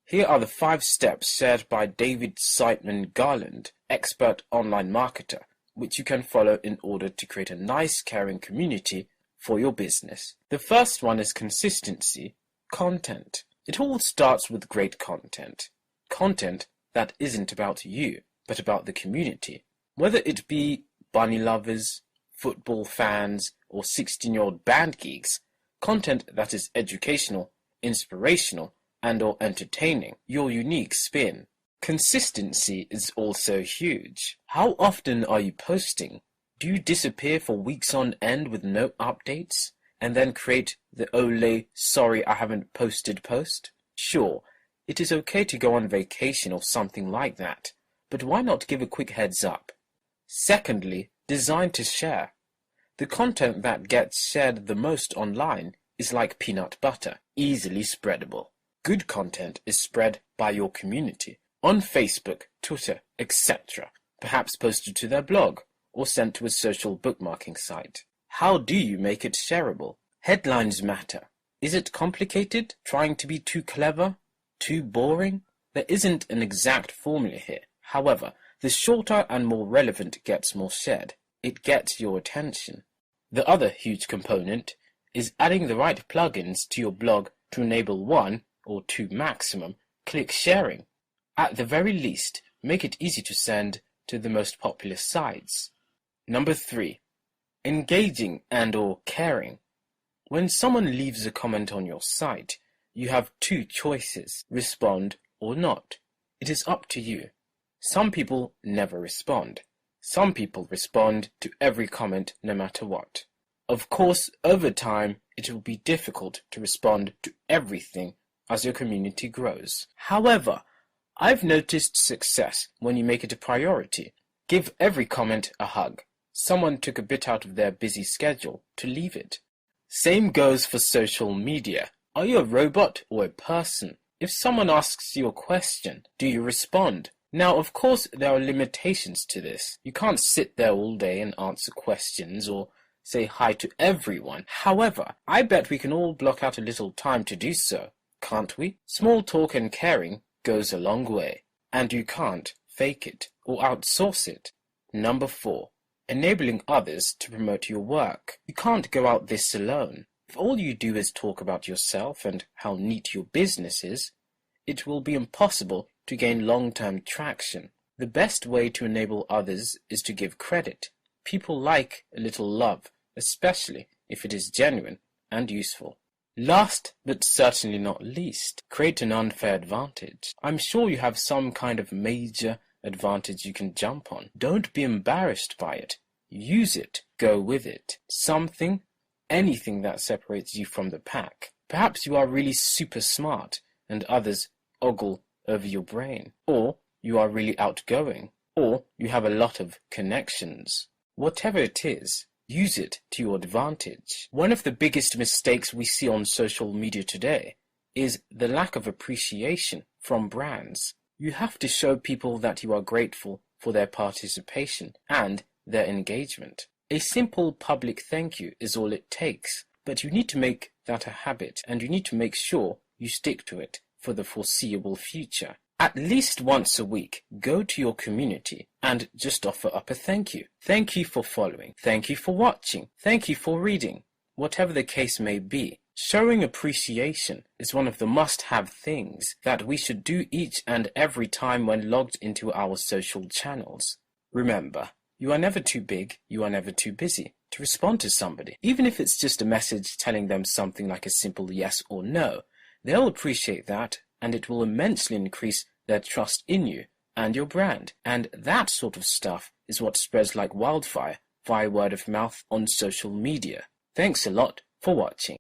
Here are the 5 steps shared by David Siteman Garland, expert online marketer, which you can follow in order to create a nice, caring community for your business. The first one is consistency, content. It all starts with great content. Content that isn't about you, but about the community. Whether it be bunny lovers, football fans, or 16-year-old band geeks, content that is educational, inspirational, and or entertaining, your unique spin. Consistency is also huge. How often are you posting? Do you disappear for weeks on end with no updates, and then create the "Ole, sorry I haven't posted" post? Sure, it is okay to go on vacation or something like that, but why not give a quick heads up? Secondly, design to share. The content that gets shared the most online is like peanut butter, easily spreadable. Good content is spread by your community, on Facebook, Twitter, etc., perhaps posted to their blog, or sent to a social bookmarking site. How do you make it shareable? Headlines matter. Is it complicated? Trying to be too clever? Too boring? There isn't an exact formula here. However, the shorter and more relevant gets more shared. It gets your attention. The other huge component is adding the right plugins to your blog to enable 1 or 2 maximum click sharing. At the very least, make it easy to send to the most popular sites. Number 3. Engaging and or caring. When someone leaves a comment on your site, you have 2 choices, respond or not. It is up to you. Some people never respond. Some people respond to every comment no matter what. Of course, over time, it will be difficult to respond to everything as your community grows. However, I've noticed success when you make it a priority. Give every comment a hug. Someone took a bit out of their busy schedule to leave it. Same goes for social media. Are you a robot or a person? If someone asks you a question, do you respond? Now, of course, there are limitations to this. You can't sit there all day and answer questions or say hi to everyone. However, I bet we can all block out a little time to do so, can't we? Small talk and caring goes a long way, and you can't fake it or outsource it. Number 4. Enabling others to promote your work. You can't go out this alone. If all you do is talk about yourself and how neat your business is, it will be impossible to gain long-term traction. The best way to enable others is to give credit. People like a little love, especially if it is genuine and useful. Last, but certainly not least, create an unfair advantage. I'm sure you have some kind of major advantage you can jump on. Don't be embarrassed by it. Use it. Go with it. Something, anything that separates you from the pack. Perhaps you are really super smart and others ogle over your brain. Or you are really outgoing. Or you have a lot of connections. Whatever it is, use it to your advantage. One of the biggest mistakes we see on social media today is the lack of appreciation from brands. You have to show people that you are grateful for their participation and their engagement. A simple public thank you is all it takes, but you need to make that a habit and you need to make sure you stick to it for the foreseeable future. At least once a week, go to your community and just offer up a thank you. Thank you for following. Thank you for watching. Thank you for reading. Whatever the case may be, showing appreciation is one of the must-have things that we should do each and every time when logged into our social channels. Remember, you are never too big, you are never too busy to respond to somebody. Even if it's just a message telling them something like a simple yes or no, they'll appreciate that and it will immensely increase their trust in you and your brand. And that sort of stuff is what spreads like wildfire via word of mouth on social media. Thanks a lot for watching.